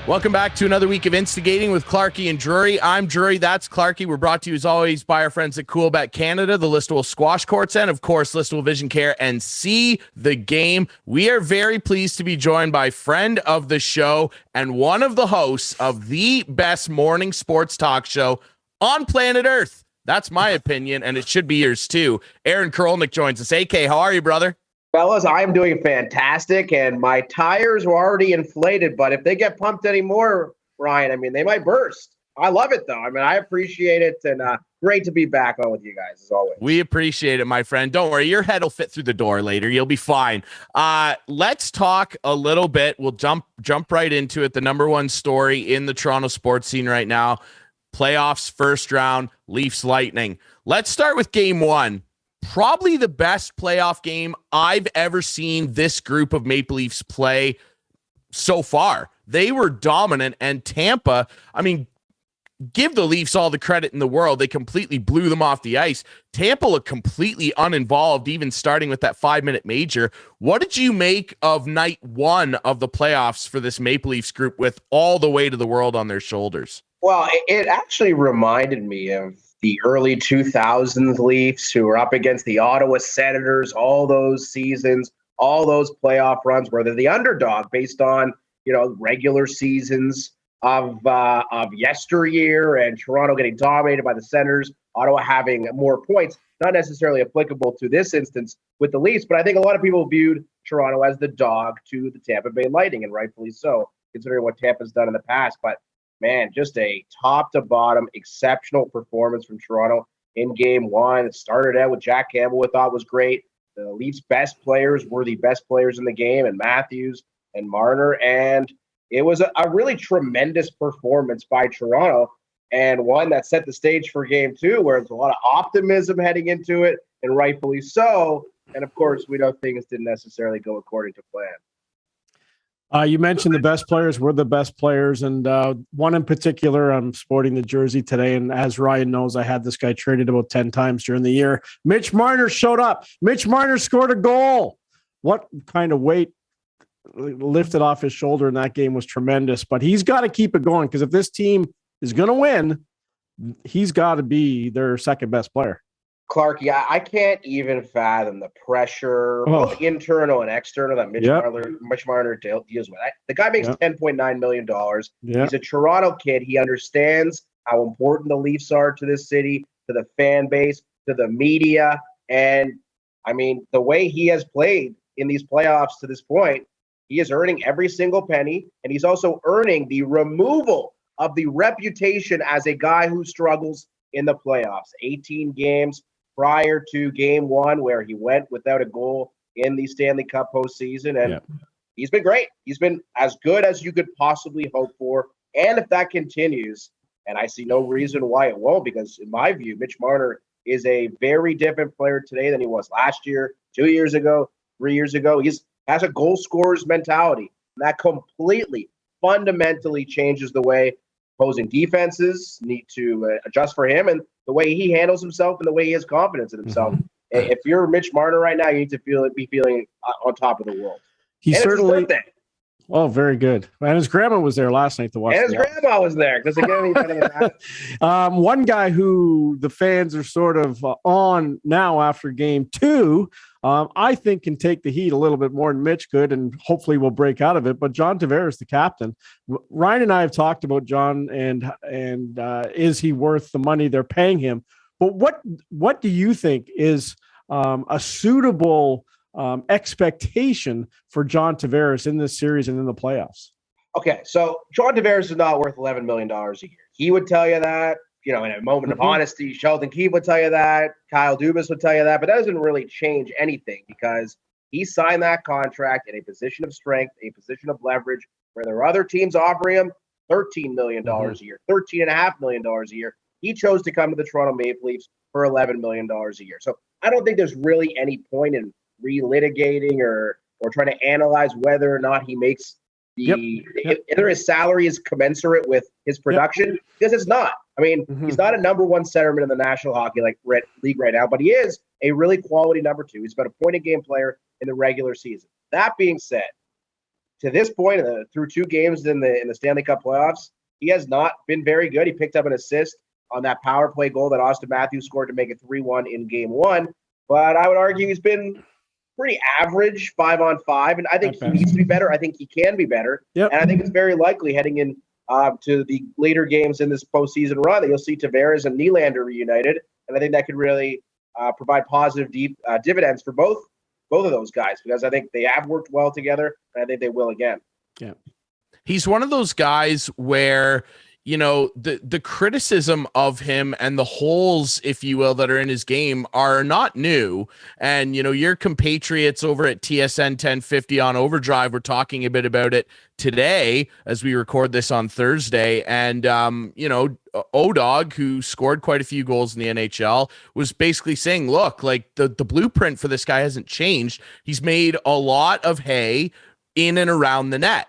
Welcome back to another week of Instigating with Clarkie and Drury. I'm Drury. That's Clarkie. We're brought to you as always by our friends at Coolbet Canada, the Listowel Squash Courts, and of course, Listowel Vision Care and See the Game. We are very pleased to be joined by friend of the show and one of the hosts of the best morning sports talk show on planet Earth. That's my opinion, and it should be yours too. Aaron Korolnek joins us. AK, how are you, brother? Fellas, I'm doing fantastic, and my tires were already inflated, but if they get pumped anymore, Ryan, I mean, they might burst. I love it, though. I mean, I appreciate it, and great to be back on with you guys, as always. We appreciate it, my friend. Don't worry, your head will fit through the door later. You'll be fine. Let's talk a little bit. We'll jump right into it. The number one story in the Toronto sports scene right now, playoffs, first round, Leafs Lightning. Let's start with game one. Probably the best playoff game I've ever seen this group of Maple Leafs play so far. They were dominant, and Tampa, I mean, give the Leafs all the credit in the world. They completely blew them off the ice. Tampa looked completely uninvolved, even starting with that 5-minute major. What did you make of night one of the playoffs for this Maple Leafs group with all the weight of the world on their shoulders? Well, it actually reminded me of the early 2000s Leafs who were up against the Ottawa Senators, all those seasons, all those playoff runs where they're the underdog based on, regular seasons of yesteryear, and Toronto getting dominated by the Senators, Ottawa having more points, not necessarily applicable to this instance with the Leafs, but I think a lot of people viewed Toronto as the dog to the Tampa Bay Lightning, and rightfully so, considering what Tampa's done in the past. But man, just a top-to-bottom exceptional performance from Toronto in game one. It started out with Jack Campbell, I thought was great. The Leafs' best players were the best players in the game, and Matthews and Marner. And it was a really tremendous performance by Toronto, and one that set the stage for game two, where there's a lot of optimism heading into it, and rightfully so. And, of course, we know things didn't necessarily go according to plan. You mentioned the best players were the best players, and one in particular, I'm sporting the jersey today, and as Ryan knows, I had this guy traded about 10 times during the year. Mitch Marner showed up. Mitch Marner scored a goal. What kind of weight lifted off his shoulder in that game was tremendous, but he's got to keep it going, because if this team is going to win, he's got to be their second best player. Clarkie, I can't even fathom the pressure, both internal and external, that Mitch Marner deals with. The guy makes $10.9 million. He's a Toronto kid. He understands how important the Leafs are to this city, to the fan base, to the media. And, I mean, the way he has played in these playoffs to this point, he is earning every single penny, and he's also earning the removal of the reputation as a guy who struggles in the playoffs. 18 games prior to game one, where he went without a goal in the Stanley Cup postseason. And he's been great. He's been as good as you could possibly hope for. And if that continues, and I see no reason why it won't, because in my view, Mitch Marner is a very different player today than he was last year, 2 years ago, 3 years ago. He has a goal scorer's mentality. And that completely, fundamentally changes the way opposing defenses need to adjust for him, and the way he handles himself, and the way he has confidence in himself. If you're Mitch Marner right now, you need to be feeling on top of the world. He certainly. Oh, very good. And his grandma was there last night to watch. And his grandma was there. Does it get any better than that? One guy who the fans are sort of on now after game two, I think can take the heat a little bit more than Mitch could, and hopefully will break out of it. But John Tavares, the captain, Ryan and I have talked about John and is he worth the money they're paying him? But what do you think is a suitable expectation for John Tavares in this series and in the playoffs? Okay, so John Tavares is not worth $11 million a year. He would tell you that, in a moment of honesty. Sheldon Keefe would tell you that. Kyle Dubas would tell you that. But that doesn't really change anything, because he signed that contract in a position of strength, a position of leverage, where there are other teams offering him $13 million a year, $13.5 million a year. He chose to come to the Toronto Maple Leafs for $11 million a year. So I don't think there's really any point in relitigating or trying to analyze whether or not he makes either his salary is commensurate with his production, because it's not. I mean, he's not a number one centerman in the National Hockey League right now, but he is a really quality number two. He's been a point-a-game player in the regular season. That being said, to this point, through 2 games in the Stanley Cup playoffs, he has not been very good. He picked up an assist on that power play goal that Austin Matthews scored to make it 3-1 in Game 1. But I would argue he's been pretty average 5-on-5, and I think he needs to be better. I think he can be better. Yep. And I think it's very likely heading in to the later games in this postseason run that you'll see Tavares and Nylander reunited. And I think that could really provide positive dividends for both of those guys, because I think they have worked well together, and I think they will again. Yeah. He's one of those guys where, you know, the criticism of him and the holes, if you will, that are in his game are not new. And, you know, your compatriots over at TSN 1050 on Overdrive were talking a bit about it today as we record this on Thursday. And, you know, O-Dog, who scored quite a few goals in the NHL, was basically saying, look, like the blueprint for this guy hasn't changed. He's made a lot of hay in and around the net.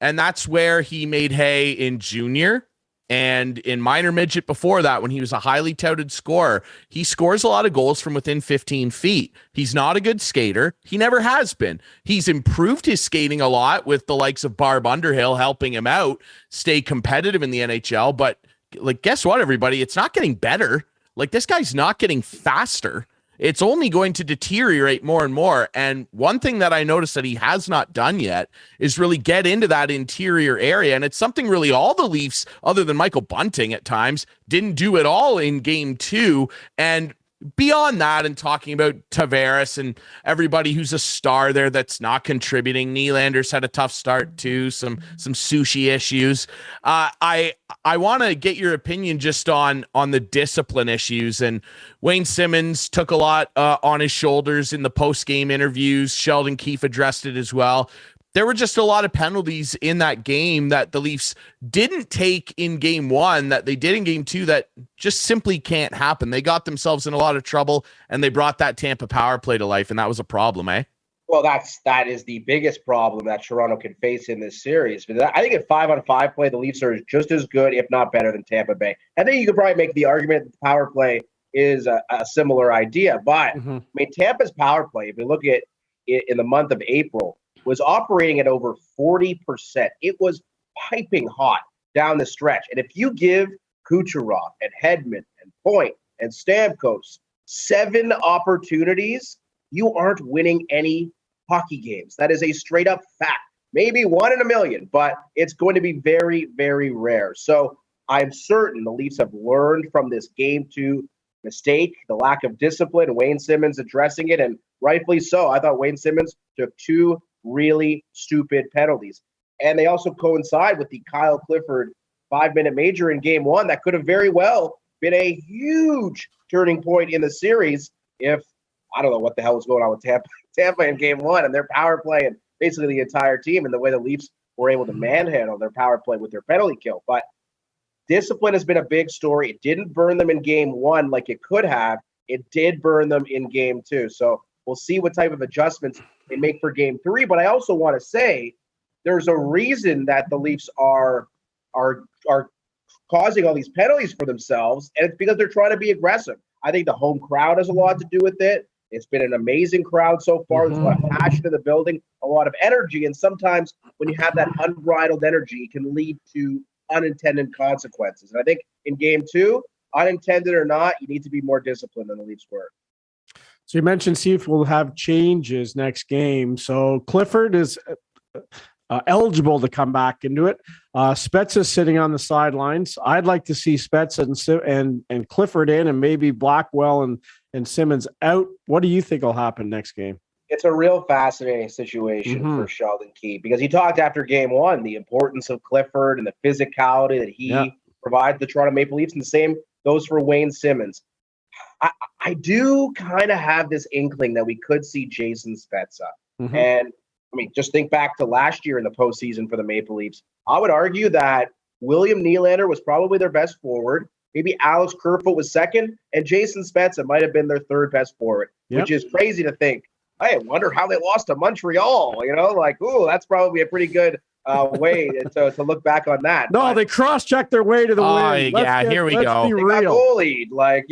And that's where he made hay in junior and in minor midget before that, when he was a highly touted scorer. He scores a lot of goals from within 15 feet. He's not a good skater. He never has been. He's improved his skating a lot with the likes of Barb Underhill helping him out stay competitive in the NHL. But like, guess what, everybody? It's not getting better. Like, this guy's not getting faster. It's only going to deteriorate more and more. And one thing that I noticed that he has not done yet is really get into that interior area. And it's something really all the Leafs, other than Michael Bunting at times, didn't do at all in Game 2. And beyond that, and talking about Tavares and everybody who's a star there that's not contributing, Nylander's had a tough start too, some sushi issues. I want to get your opinion just on the discipline issues. And Wayne Simmons took a lot on his shoulders in the post-game interviews. Sheldon Keefe addressed it as well. There were just a lot of penalties in that game that the Leafs didn't take in Game 1 that they did in Game 2 that just simply can't happen. They got themselves in a lot of trouble, and they brought that Tampa power play to life, and that was a problem, eh? Well, that is the biggest problem that Toronto can face in this series. But I think at 5-on-5 play, the Leafs are just as good, if not better, than Tampa Bay. I think you could probably make the argument that the power play is a similar idea. But, I mean, Tampa's power play, if you look at it in the month of April, was operating at over 40%. It was piping hot down the stretch. And if you give Kucherov and Hedman and Point and Stamkos 7 opportunities, you aren't winning any hockey games. That is a straight up fact. Maybe 1 in a million, but it's going to be very, very rare. So I'm certain the Leafs have learned from this Game 2 mistake, the lack of discipline, Wayne Simmons addressing it, and rightfully so. I thought Wayne Simmons took 2 really stupid penalties. And they also coincide with the Kyle Clifford 5-minute major in Game 1 that could have very well been a huge turning point in the series if, I don't know what the hell was going on with Tampa in Game 1 and their power play and basically the entire team and the way the Leafs were able to manhandle their power play with their penalty kill. But discipline has been a big story. It didn't burn them in Game 1 like it could have. It did burn them in Game 2. So we'll see what type of adjustments they make for Game 3. But I also want to say there's a reason that the Leafs are causing all these penalties for themselves, and it's because they're trying to be aggressive. I think the home crowd has a lot to do with it. It's been an amazing crowd so far. There's a lot of passion in the building, a lot of energy, and sometimes when you have that unbridled energy, it can lead to unintended consequences. And I think in Game 2, unintended or not, you need to be more disciplined than the Leafs were. So you mentioned see if we'll have changes next game. So Clifford is eligible to come back into it. Spezza's sitting on the sidelines. I'd like to see Spezza and Clifford in, and maybe Blackwell and Simmons out. What do you think will happen next game? It's a real fascinating situation for Sheldon Keefe, because he talked after Game 1 the importance of Clifford and the physicality that he provides the Toronto Maple Leafs, and the same goes for Wayne Simmons. I do kind of have this inkling that we could see Jason Spezza. And I mean, just think back to last year in the postseason for the Maple Leafs. I would argue that William Nylander was probably their best forward. Maybe Alex Kerfoot was second, and Jason Spezza might have been their third best forward, which is crazy to think. I wonder how they lost to Montreal. You know, like, ooh, that's probably a pretty good way to look back on that. No, they cross-checked their way to the win. Here we go. Be they real. got goalied, like,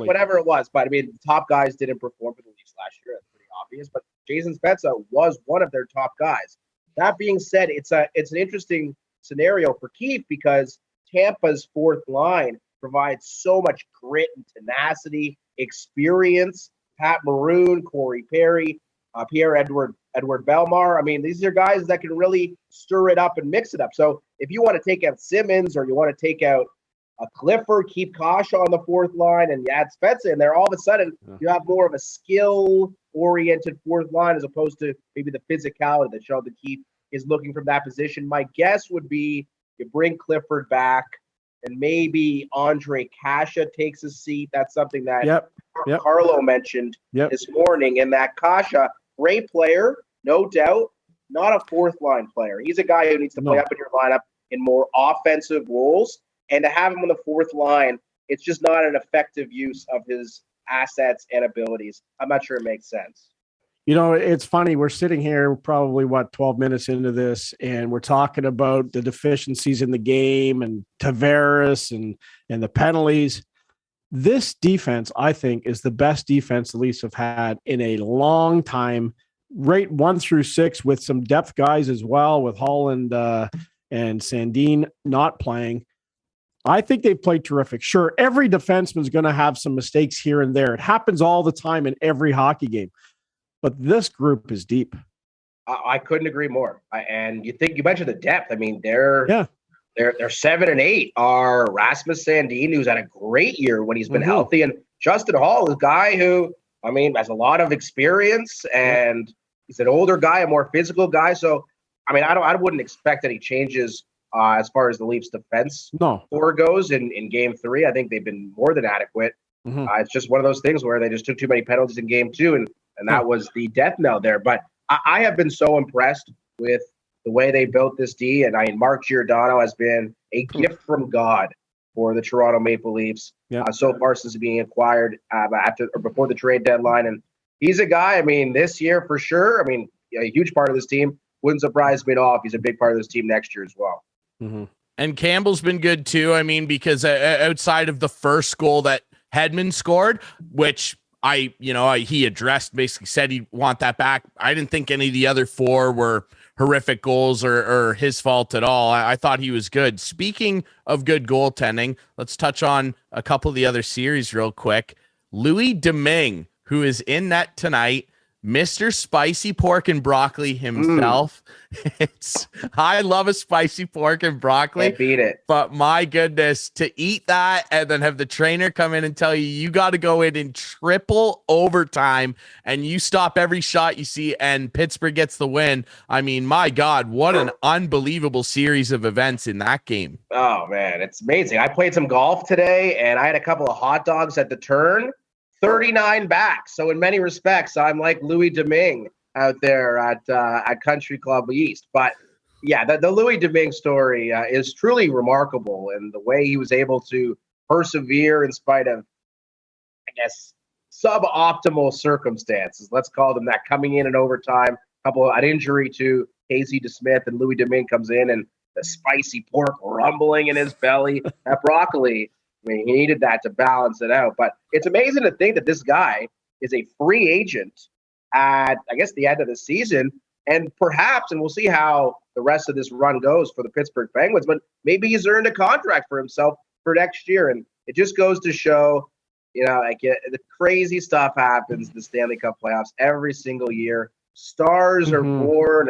whatever it was. But I mean, the top guys didn't perform for the Leafs last year. That's pretty obvious. But Jason Spezza was one of their top guys. That being said, it's an interesting scenario for Keefe because Tampa's fourth line provides so much grit and tenacity, experience. Pat Maroon, Corey Perry, Pierre-Edouard Bellemare. I mean, these are guys that can really stir it up and mix it up. So if you want to take out Simmons or you want to take out a Clifford, keep Kasha on the fourth line, and you add Spezza in there, all of a sudden you have more of a skill-oriented fourth line as opposed to maybe the physicality that Sheldon Keefe is looking from that position. My guess would be you bring Clifford back, and maybe Andre Kasha takes a seat. That's something that Carlo mentioned this morning. And that Kasha, great player, no doubt, not a fourth-line player. He's a guy who needs to play up in your lineup in more offensive roles. And to have him on the fourth line, it's just not an effective use of his assets and abilities. I'm not sure it makes sense. You know, it's funny. We're sitting here probably, 12 minutes into this, and we're talking about the deficiencies in the game and Tavares and the penalties. This defense, I think, is the best defense the Leafs have had in a long time, rate 1 through 6, with some depth guys as well, with Holland and Sandin not playing. I think they've played terrific. Sure, every defenseman is going to have some mistakes here and there. It happens all the time in every hockey game. But this group is deep. I couldn't agree more. And you mentioned the depth. I mean, they're 7 and 8 are Rasmus Sandin, who's had a great year when he's been healthy, and Justin Hall, a guy who, I mean, has a lot of experience, and he's an older guy, a more physical guy. So, I mean, I wouldn't expect any changes as far as the Leafs defense core goes in game 3. I think they've been more than adequate. It's just one of those things where they just took too many penalties in game 2, and that was the death knell there. But I have been so impressed with the way they built this D. And Mark Giordano has been a gift from God for the Toronto Maple Leafs so far since being acquired before the trade deadline. And he's a guy, I mean, this year for sure, I mean, a huge part of this team. Wouldn't surprise me at all if he's a big part of this team next year as well. And Campbell's been good too. I mean, because outside of the first goal that Hedman scored, which he addressed, basically said he'd want that back. I didn't think any of the other 4 were horrific goals or his fault at all. I thought he was good. Speaking of good goaltending, let's touch on a couple of the other series real quick. Louis Domingue, who is in net tonight, Mr. Spicy Pork and Broccoli himself. I love a spicy pork and broccoli. Can't beat it. But my goodness, to eat that and then have the trainer come in and tell you got to go in triple overtime and you stop every shot you see and Pittsburgh gets the win. I mean, my God, what an unbelievable series of events in that game. Oh, man, it's amazing. I played some golf today and I had a couple of hot dogs at the turn. 39 back. So in many respects, I'm like Louis Domingue out there at Country Club East. But yeah, the Louis Domingue story is truly remarkable, and the way he was able to persevere in spite of, I guess, suboptimal circumstances. Let's call them that. Coming in overtime, an injury to Casey DeSmith, and Louis Domingue comes in, and the spicy pork rumbling in his belly. That broccoli, I mean, he needed that to balance it out. But it's amazing to think that this guy is a free agent at, I guess, the end of the season. And perhaps, and we'll see how the rest of this run goes for the Pittsburgh Penguins, but maybe he's earned a contract for himself for next year. And it just goes to show, the crazy stuff happens in the Stanley Cup playoffs every single year. Stars are born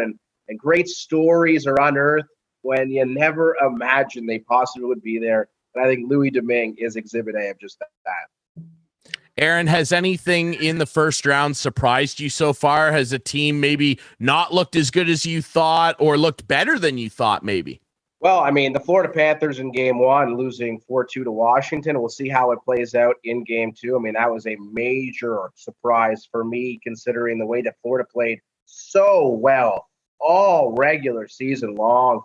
and great stories are unearthed when you never imagined they possibly would be there. And I think Louis Domingue is exhibit A of just that. Aaron, has anything in the first round surprised you so far? Has a team maybe not looked as good as you thought or looked better than you thought maybe? Well, I mean, the Florida Panthers in game 1 losing 4-2 to Washington. We'll see how it plays out in game 2. I mean, that was a major surprise for me considering the way that Florida played so well all regular season long,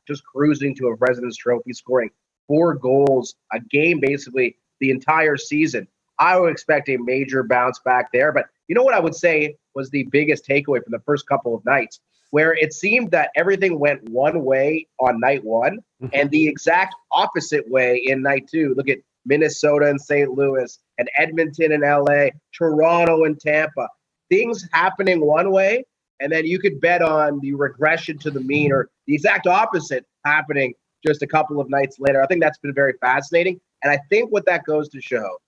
just cruising to a President's Trophy, scoring 4 goals a game basically the entire season. I would expect a major bounce back there. But you know what I would say was the biggest takeaway from the first couple of nights, where it seemed that everything went one way on night 1 and the exact opposite way in night 2. Look at Minnesota and St. Louis and Edmonton and LA, Toronto and Tampa. Things happening one way and then you could bet on the regression to the mean or the exact opposite happening just a couple of nights later. I think that's been very fascinating. And I think what that goes to show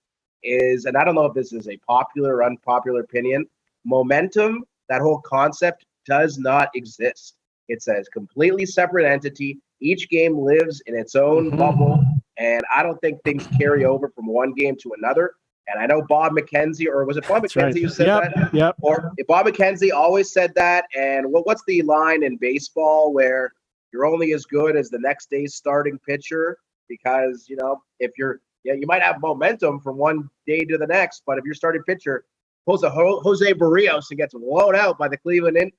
is, and I don't know if this is a popular or unpopular opinion, momentum, that whole concept does not exist. It's a completely separate entity. Each game lives in its own bubble, and I don't think things carry over from one game to another. And I know Bob McKenzie, or was it Bob McKenzie who said that? Yep. Or Bob McKenzie always said that. And what's the line in baseball where you're only as good as the next day's starting pitcher? Because, if you might have momentum from one day to the next, but if your starting pitcher pulls a Jose Barrios and gets blown out by the Cleveland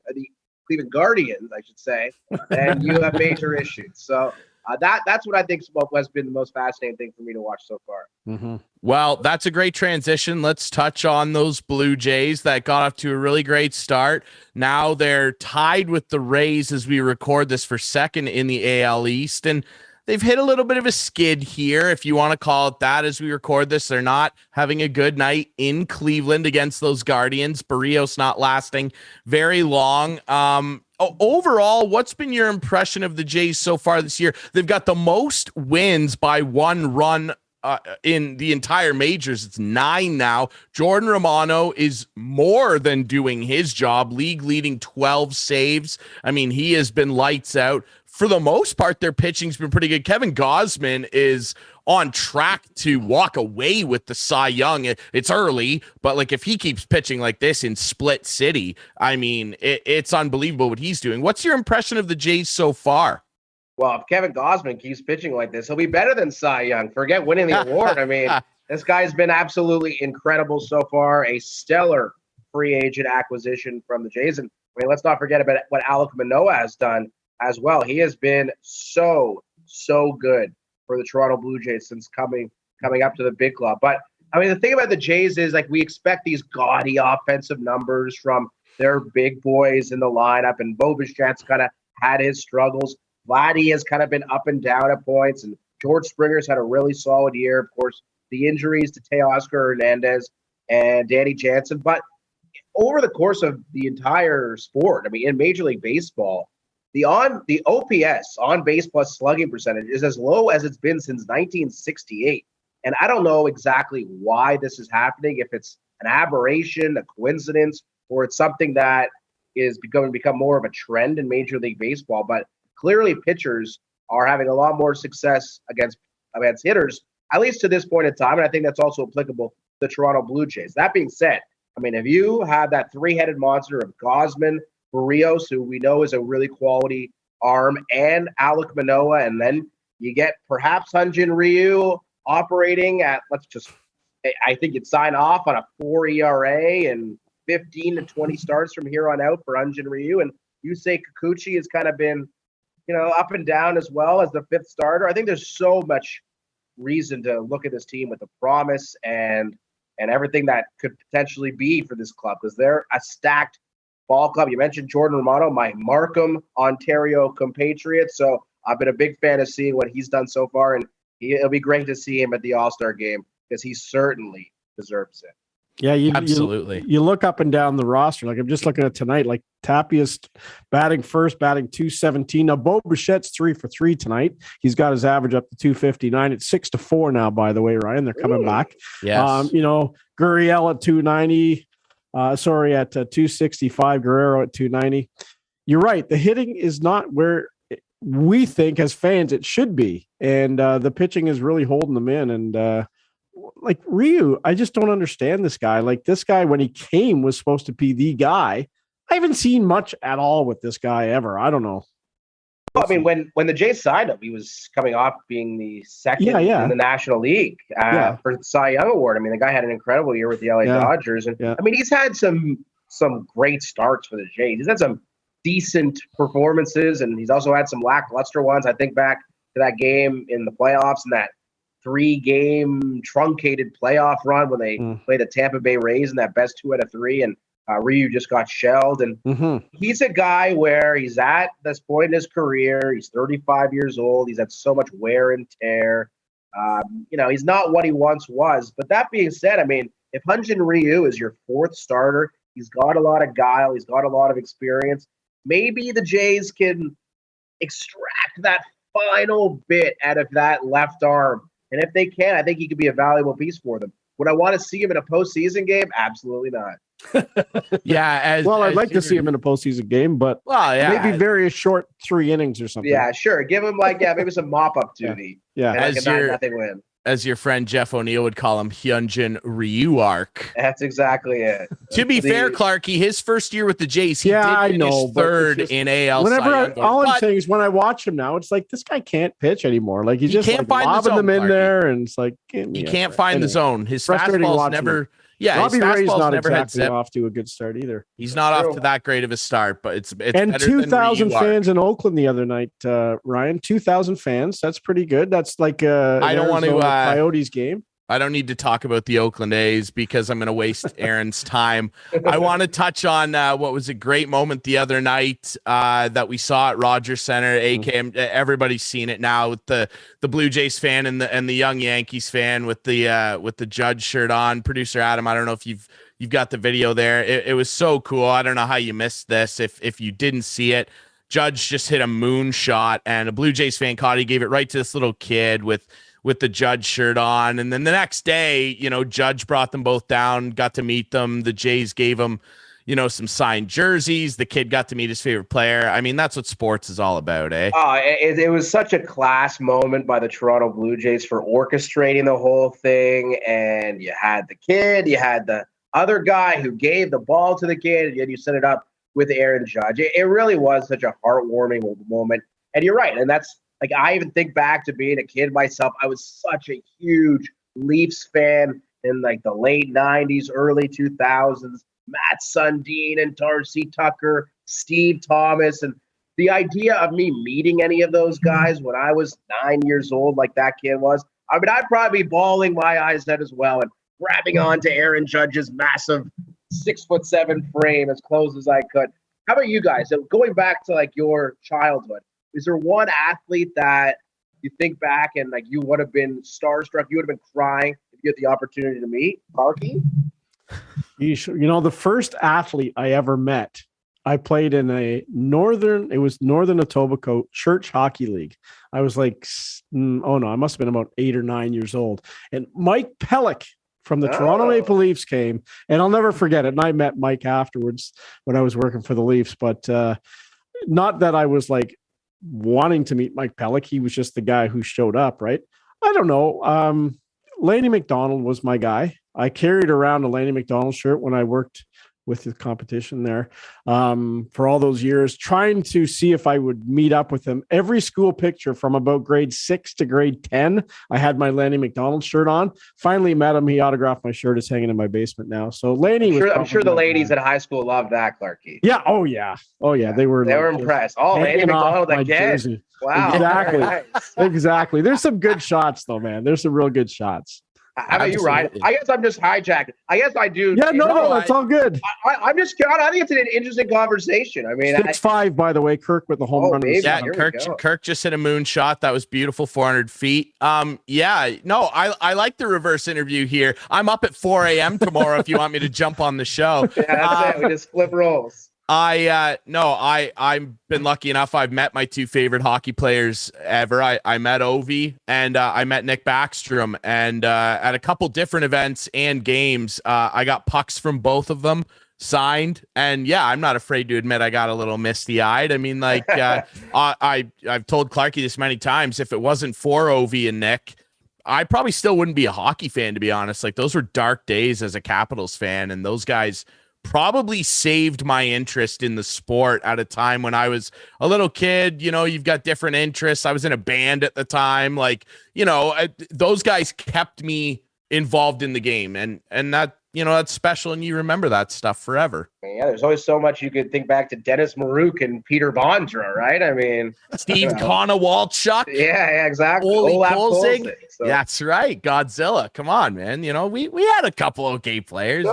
Guardians, I should say, then you have major issues. So that's what I think has been the most fascinating thing for me to watch so far. Mm-hmm. Well, that's a great transition. Let's touch on those Blue Jays that got off to a really great start. Now they're tied with the Rays as we record this for second in the AL East, and they've hit a little bit of a skid here, if you want to call it that, as we record this. They're not having a good night in Cleveland against those Guardians. Barrios not lasting very long. Overall, what's been your impression of the Jays so far this year? They've got the most wins by one run in the entire majors. It's 9 now. Jordan Romano is more than doing his job, league leading 12 saves. I mean, he has been lights out. For the most part, their pitching's been pretty good. Kevin Gausman is on track to walk away with the Cy Young. It's early, but if he keeps pitching like this in Split City, I mean, it's unbelievable what he's doing. What's your impression of the Jays so far? Well, if Kevin Gausman keeps pitching like this, he'll be better than Cy Young. Forget winning the award. I mean, this guy's been absolutely incredible so far. A stellar free agent acquisition from the Jays. And I mean, let's not forget about what Alek Manoah has done as well. He has been so good for the Toronto Blue Jays since coming up to the big club. But I mean, the thing about the Jays is we expect these gaudy offensive numbers from their big boys in the lineup, and Bo Bichette's kind of had his struggles. Vladdy has kind of been up and down at points, and George Springer's had a really solid year. Of course, the injuries to Teoscar Hernandez and Danny Jansen. But over the course of the entire sport, I mean, in Major League Baseball, the OPS, on base plus slugging percentage, is as low as it's been since 1968. And I don't know exactly why this is happening, if it's an aberration, a coincidence, or it's something that is going to become more of a trend in Major League Baseball. But clearly pitchers are having a lot more success against hitters, at least to this point in time. And I think that's also applicable to the Toronto Blue Jays. That being said, I mean, if you have that three-headed monster of Gausman, Barrios, who we know is a really quality arm, and Alek Manoah, and then you get perhaps Hyun-Jin Ryu operating at, I think you'd sign off on a 4 ERA and 15 to 20 starts from here on out for Hyun-Jin Ryu. And Yusei Kikuchi has kind of been, up and down as well as the fifth starter. I think there's so much reason to look at this team with the promise and everything that could potentially be for this club, because they're a stacked ball club. You mentioned Jordan Romano, my Markham, Ontario compatriot. So I've been a big fan of seeing what he's done so far, and it'll be great to see him at the All-Star game because he certainly deserves it. Yeah, absolutely. You look up and down the roster. I'm just looking at tonight. Tapia's batting first, batting 217. Now Bo Bichette's 3 for 3 tonight. He's got his average up to 259. It's 6-4 now, by the way, Ryan. They're coming back. Yes. Gurriel at 290. At 265. Guerrero at 290. You're right. The hitting is not where we think as fans it should be, and the pitching is really holding them in. And Ryu, I just don't understand this guy. This guy, when he came, was supposed to be the guy. I haven't seen much at all with this guy ever. I don't know. Well, I mean, when the Jays signed him, he was coming off being the second in the National League for the Cy Young Award. I mean, the guy had an incredible year with the LA Dodgers. And I mean, he's had some great starts for the Jays. He's had some decent performances, and he's also had some lackluster ones. I think back to that game in the playoffs and that 3-game truncated playoff run when they played the Tampa Bay Rays in that best 2 out of 3, and Ryu just got shelled. And he's a guy where he's at this point in his career. He's 35 years old. He's had so much wear and tear. He's not what he once was. But that being said, I mean, if Hyun-Jin Ryu is your fourth starter, He's got a lot of guile. He's got a lot of experience. Maybe the Jays can extract that final bit out of that left arm. And if they can, I think he could be a valuable piece for them. Would I want to see him in a postseason game? Absolutely not. Yeah. I'd like to see him in a postseason game, but maybe very short 3 innings or something. Yeah, sure. Give him maybe some mop-up duty. Yeah. And like a 9-0 win. As your friend Jeff O'Neill would call him, Hyunjin Ryu arc. That's exactly it. To be fair, Clarky, his first year with the Jays, he did finish third in AL. All I'm saying is when I watch him now, it's like this guy can't pitch anymore. Like he's just can't find lobbing them in Clarky. there, and it's like he can't find the zone. His fastball's never. Yeah, Robbie Ray's not exactly had off to a good start either. He's not off to that great of a start, but it's and 2,000 fans in Oakland the other night, Ryan. 2,000 fans. That's pretty good. That's like I don't want to Coyotes game. I don't need to talk about the Oakland A's because I'm going to waste Aaron's time. I want to touch on what was a great moment the other night that we saw at Rogers Center. AKM, everybody's seen it now with the Blue Jays fan and the young Yankees fan with the Judge shirt on. Producer Adam, I don't know if you've got the video there. It was so cool. I don't know how you missed this if you didn't see it. Judge just hit a moonshot, and a Blue Jays fan caught it. He gave it right to this little kid with the Judge shirt on. And then the next day, Judge brought them both down, got to meet them. The Jays gave him, some signed jerseys. The kid got to meet his favorite player. I mean, that's what sports is all about, eh? Oh, it was such a class moment by the Toronto Blue Jays for orchestrating the whole thing. And you had the kid, you had the other guy who gave the ball to the kid, and you set it up with Aaron Judge. It really was such a heartwarming moment. And you're right. And that's, like, I even think back to being a kid myself. I was such a huge Leafs fan in like the late 90s, early 2000s. Matt Sundin and Darcy Tucker, Steve Thomas. And the idea of me meeting any of those guys when I was 9 years old, like that kid was, I mean, I'd probably be bawling my eyes out as well and grabbing onto Aaron Judge's massive 6'7" frame as close as I could. How about you guys? So going back to like your childhood, is there one athlete that you think back and like you would have been starstruck, you would have been crying if you had the opportunity to meet? Parky? The first athlete I ever met, I played in a Northern Etobicoke church hockey league. I was like, I must have been about 8 or 9 years old. And Mike Pollock from the Toronto Maple Leafs came, and I'll never forget it. And I met Mike afterwards when I was working for the Leafs, but not that I was like wanting to meet Mike Pollock. He was just the guy who showed up, right? I don't know. Laney McDonald was my guy. I carried around a Laney McDonald shirt when I worked with the competition there for all those years, trying to see if I would meet up with him. Every school picture from about grade 6 to grade 10, I had my Laney McDonald shirt on. Finally met him. He autographed my shirt. It's hanging in my basement now. So Laney, I'm sure the ladies at high school loved that, Clarky. Yeah. Oh yeah. They were impressed. Oh, Laney McDonald again. Jersey. Wow. Exactly. Nice. Exactly. There's some good shots though, man. There's some real good shots. How about you, Ryan? I guess I'm just hijacking. I guess I do. Yeah, no, it's all good. I'm just scared. I think it's an interesting conversation. I mean, 6'5", by the way, Kirk with the home run. Yeah, Kirk just hit a moonshot. That was beautiful, 400 feet. I like the reverse interview here. I'm up at 4 a.m. tomorrow if you want me to jump on the show. Yeah, that's it. We just flip roles. I've been lucky enough. I've met my two favorite hockey players ever. I met Ovi and I met Nick Backstrom, and at a couple different events and games, I got pucks from both of them signed. And yeah, I'm not afraid to admit I got a little misty eyed. I mean, like I've told Clarky this many times. If it wasn't for Ovi and Nick, I probably still wouldn't be a hockey fan, to be honest. Like, those were dark days as a Capitals fan, and those guys probably saved my interest in the sport at a time when I was a little kid. You've got different interests. I was in a band at the time. Like, those guys kept me involved in the game, and that, that's special. And you remember that stuff forever. Yeah, there's always so much you could think back to Dennis Maruk and Peter Bondra, right? I mean, Steve Konowalchuk. Yeah, exactly. Ole Olaf Kolzig. Kolzig, so. That's right. Godzilla. Come on, man. You know, we had a couple of okay players.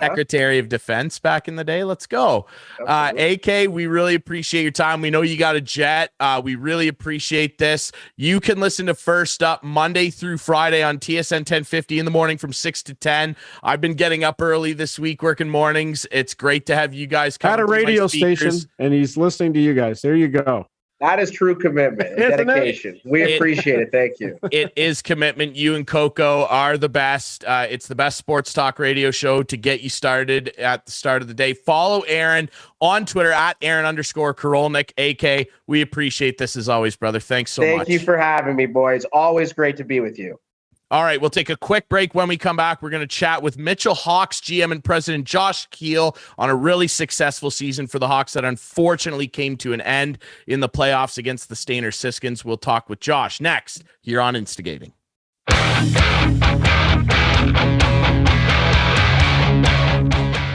Secretary of Defense back in the day. Let's go. AK, we really appreciate your time. We know you got a jet. We really appreciate this. You can listen to First Up Monday through Friday on TSN 1050 in the morning from 6 to 10. I've been getting up early this week working mornings. It's great to have you guys come. At a radio station, and he's listening to you guys. There you go. That is true commitment and dedication. We appreciate it. Thank you. It is commitment. You and Coco are the best. It's the best sports talk radio show to get you started at the start of the day. Follow Aaron on Twitter at Aaron_Korolnek. AK, we appreciate this as always, brother. Thanks so much. Thank you for having me, boys. Always great to be with you. All right, we'll take a quick break. When we come back, we're going to chat with Mitchell Hawks GM and President Josh Kiel on a really successful season for the Hawks that unfortunately came to an end in the playoffs against the Stayner Siskins. We'll talk with Josh next here on Instigating.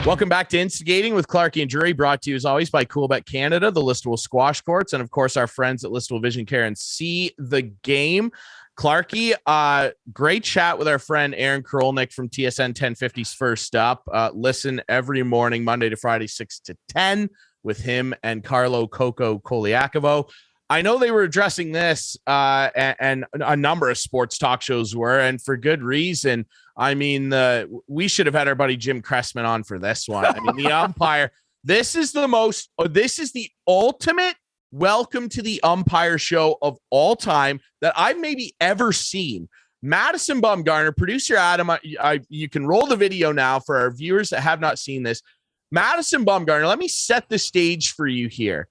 Welcome back to Instigating with Clarkie and Drury, brought to you as always by Coolbet Canada, the Listowel Squash Courts, and of course our friends at Listowel Vision Care and See the Game. Clarkie, great chat with our friend Aaron Korolnek from TSN 1050's First Up. Listen every morning, Monday to Friday, 6 to 10 with him and Carlo Coco Koliakovo. I know they were addressing this and a number of sports talk shows were, and for good reason. I mean, we should have had our buddy Jim Cressman on for this one. I mean, the umpire, this is the ultimate welcome to the umpire show of all time that I've maybe ever seen. Madison Bumgarner, producer Adam, you can roll the video now for our viewers that have not seen this. Madison Bumgarner, let me set the stage for you here.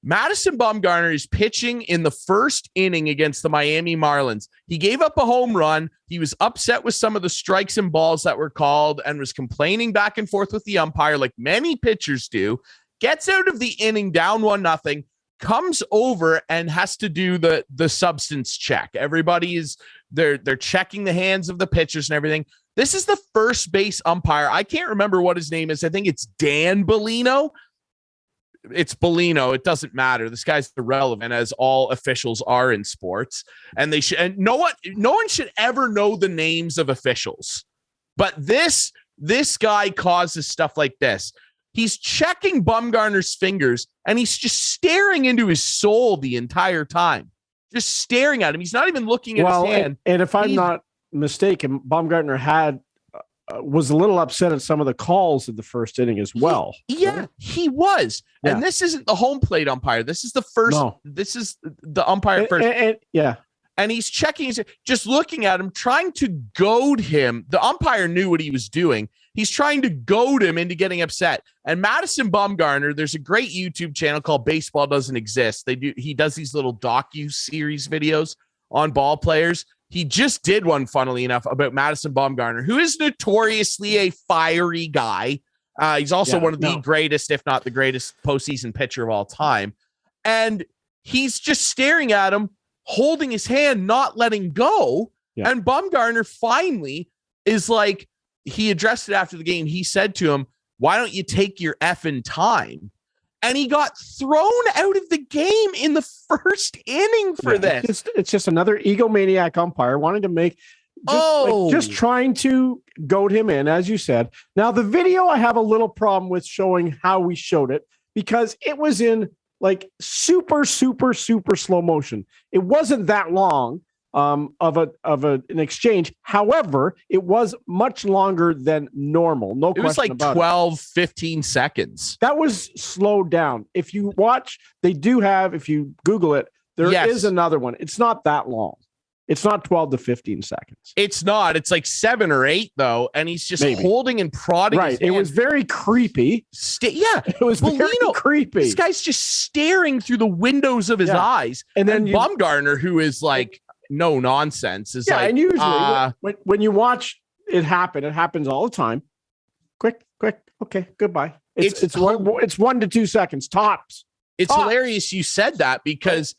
Madison Bumgarner is pitching in the first inning against the Miami Marlins. He gave up a home run. He was upset with some of the strikes and balls that were called and was complaining back and forth with the umpire like many pitchers do. Gets out of the inning down 1-0, comes over and has to do the substance check. Everybody is they're checking the hands of the pitchers and everything. This is the first base umpire. I can't remember what his name is. I think it's Dan Bellino. It's Bellino. It doesn't matter. This guy's irrelevant, as all officials are in sports. And they should. And no one should ever know the names of officials. But this guy causes stuff like this. He's checking Bumgarner's fingers, and he's just staring into his soul the entire time. Just staring at him. He's not even looking at his hand. And if I'm not mistaken, Bumgarner was a little upset at some of the calls in the first inning as well. He was. Yeah. And this isn't the home plate umpire. This is the first. No. This is the umpire first. And he's checking, he's just looking at him, trying to goad him. The umpire knew what he was doing. He's trying to goad him into getting upset. And Madison Bumgarner, there's a great YouTube channel called Baseball Doesn't Exist. He does these little docu-series videos on ball players. He just did one, funnily enough, about Madison Bumgarner, who is notoriously a fiery guy. He's also one of the greatest, if not the greatest, postseason pitcher of all time. And he's just staring at him, holding his hand, not letting go. Yeah. And Bumgarner finally is like, he addressed it after the game. He said to him, "Why don't you take your effing time?" And he got thrown out of the game in the first inning for this. It's just another egomaniac umpire wanting to make just trying to goad him in, as you said. Now, the video, I have a little problem with showing how we showed it because it was in like super, super, super slow motion. It wasn't that long of an exchange. However, it was much longer than normal. No question about it. It was like 12, 15 seconds. That was slowed down. If you watch, they do have, if you Google it, there is another one. It's not that long. It's not 12 to 15 seconds. It's not. It's like 7 or 8, though. And he's just holding and prodding. Right. It was very creepy. It was very creepy. This guy's just staring through the windows of his eyes. And then Bumgarner, who is like, no nonsense, is like, and usually when you watch it happens all the time. Quick. Okay. Goodbye. It's 1 to 2 seconds tops. It's hilarious you said that because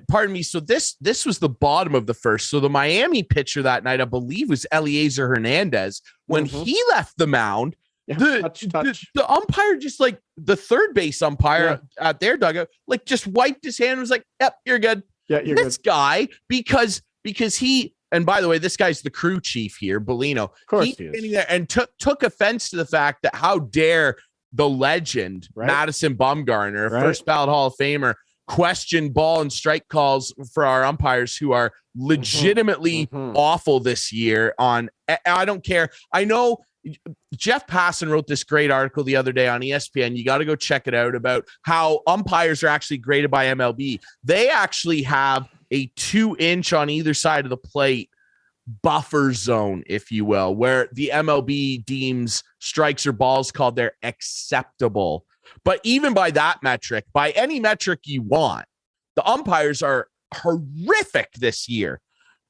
pardon me. So this was the bottom of the first. So the Miami pitcher that night, I believe, was Eliezer Hernandez. When he left the mound, The umpire, just like the third base umpire at their dugout, like just wiped his hand and was like, "Yep, you're good." Yeah, you're this good. guy, because he, and by the way, this guy's the crew chief here, Bellino. Of course He's standing there and took offense to the fact that how dare the legend Madison Bumgarner, first ballot Hall of Famer, question ball and strike calls for our umpires who are legitimately awful this year. I don't care. I know Jeff Passan wrote this great article the other day on ESPN. You got to go check it out about how umpires are actually graded by MLB. They actually have a 2-inch on either side of the plate buffer zone, if you will, where the MLB deems strikes or balls called they're acceptable. But even by that metric, by any metric you want, the umpires are horrific this year.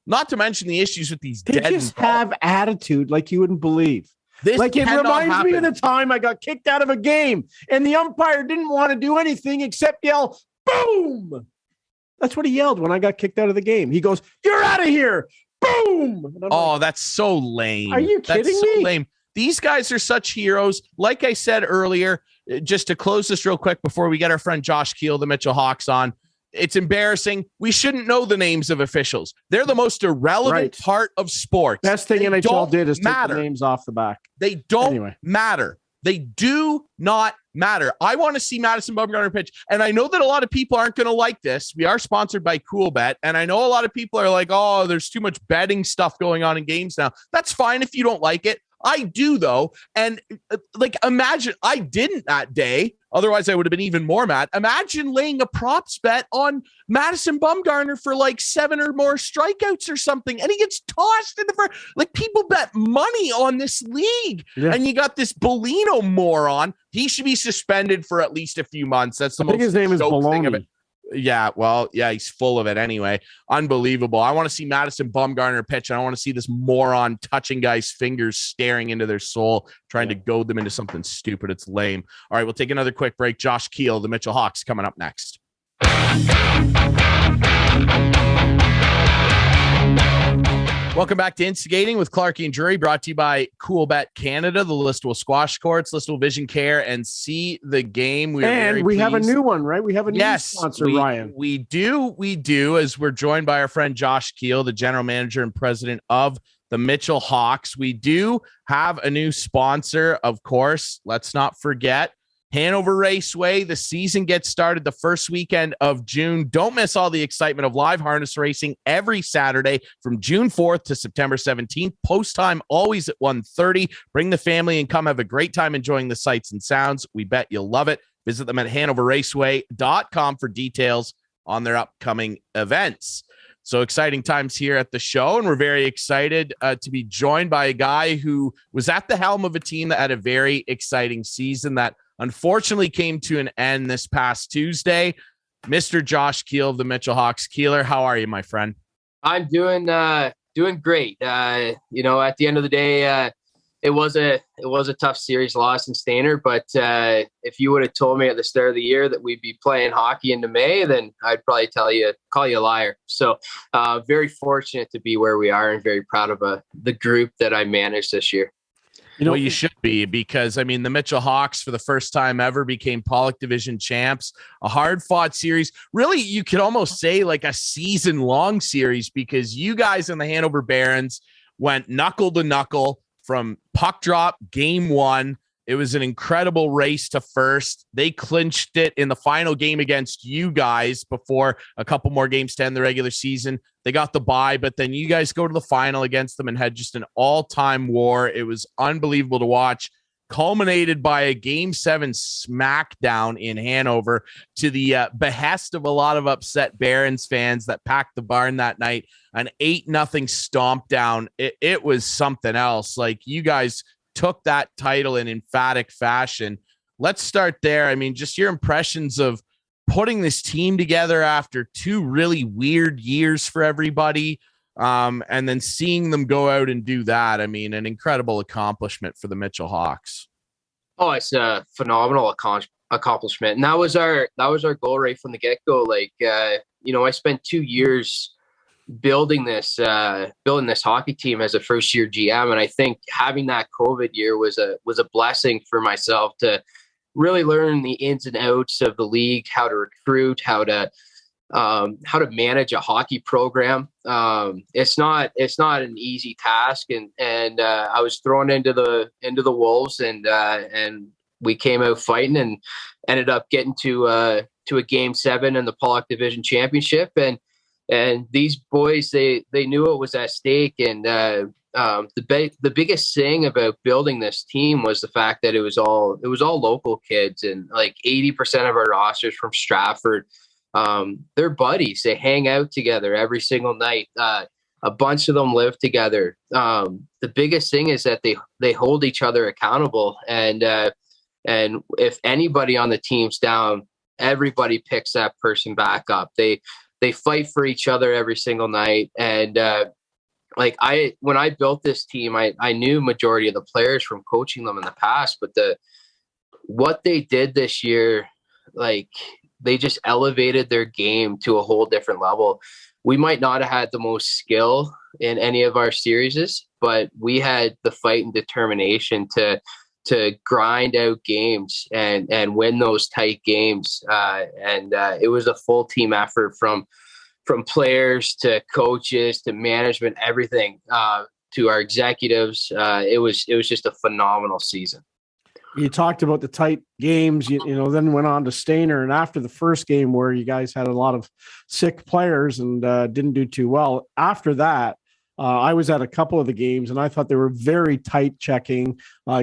Not to mention the issues with these They just have attitude like you wouldn't believe. It reminds me of the time I got kicked out of a game and the umpire didn't want to do anything except yell, boom. That's what he yelled when I got kicked out of the game. He goes, "You're out of here." Boom. That's so lame. Are you kidding me? So lame. These guys are such heroes. Like I said earlier, just to close this real quick before we get our friend Josh Kiel, the Mitchell Hawks, on. It's embarrassing. We shouldn't know the names of officials. They're the most irrelevant part of sports. Best thing NHL did is take the names off the back. They don't matter. They do not matter. I want to see Madison Bumgarner pitch. And I know that a lot of people aren't going to like this. We are sponsored by Coolbet. And I know a lot of people are like, oh, there's too much betting stuff going on in games now. That's fine if you don't like it. I do, though. And imagine I didn't that day. Otherwise, I would have been even more mad. Imagine laying a props bet on Madison Bumgarner for 7 or more strikeouts or something. And he gets tossed in the first. People bet money on this league. Yeah. And you got this Bellino moron. He should be suspended for at least a few months. That's the most. I think his name is Baloney. Yeah, well, yeah, he's full of it anyway. Unbelievable. I want to see Madison Bumgarner pitch, and I want to see this moron touching guys' fingers, staring into their soul, trying to goad them into something stupid. It's lame. All right, we'll take another quick break. Josh Kiel, the Mitchell Hawks, coming up next. Welcome back to Instigating with Clarkie and Drury, brought to you by Coolbet Canada, the Listowel Squash Courts, Listowel Vision Care, and See the Game. We have a new one, right? We have a new sponsor, Ryan. We do, as we're joined by our friend Josh Kiel, the general manager and president of the Mitchell Hawks. We do have a new sponsor, of course. Let's not forget Hanover Raceway. The season gets started the first weekend of June. Don't miss all the excitement of live harness racing every Saturday from June 4th to September 17th. Post time always at 1:30. Bring the family and come have a great time enjoying the sights and sounds. We bet you'll love it. Visit them at hanoverraceway.com for details on their upcoming events. So exciting times here at the show, and we're very excited to be joined by a guy who was at the helm of a team that had a very exciting season that unfortunately came to an end this past Tuesday. Mr. Josh Kiel of the Mitchell Hawks. Keeler, how are you, my friend? I'm doing great. At the end of the day, it was a tough series loss in Stayner, but if you would have told me at the start of the year that we'd be playing hockey into May, then I'd probably call you a liar. So very fortunate to be where we are and very proud of the group that I managed this year. Well, you should be, because, the Mitchell Hawks for the first time ever became Pollock Division champs, a hard-fought series. Really, you could almost say like a season-long series, because you guys in the Hanover Barons went knuckle to knuckle from puck drop game one. It was an incredible race to first. They clinched it in the final game against you guys before a couple more games to end the regular season. They got the bye, but then you guys go to the final against them and had just an all-time war. It was unbelievable to watch, culminated by a Game 7 smackdown in Hanover to the behest of a lot of upset Barons fans that packed the barn that night. An 8-0 stomp down. It was something else. You guys took that title in emphatic fashion. Let's start there. Just your impressions of putting this team together after 2 really weird years for everybody, and then seeing them go out and do that. An incredible accomplishment for the Mitchell Hawks. Oh, it's a phenomenal accomplishment. And that was our goal right from the get-go. I spent 2 years building this hockey team as a first year GM. And I think having that COVID year was a blessing for myself to really learn the ins and outs of the league, how to recruit, how to manage a hockey program. It's not an easy task, and I was thrown into the wolves, and we came out fighting and ended up getting to a Game 7 in the Pollock Division Championship, and these boys they knew it was at stake, and the biggest thing about building this team was the fact that it was all local kids, and like 80% of our rosters from Stratford. They're buddies. They hang out together every single night. A bunch of them live together. The biggest thing is that they hold each other accountable, and if anybody on the team's down, everybody picks that person back up. They fight for each other every single night. And when I built this team, I knew majority of the players from coaching them in the past, but what they did this year, like, they just elevated their game to a whole different level. We might not have had the most skill in any of our series, but we had the fight and determination to grind out games and win those tight games. It was a full team effort from players to coaches to management, everything, to our executives. It was just a phenomenal season. You talked about the tight games, then went on to Stayner. And after the first game where you guys had a lot of sick players and didn't do too well, after that, I was at a couple of the games, and I thought they were very tight checking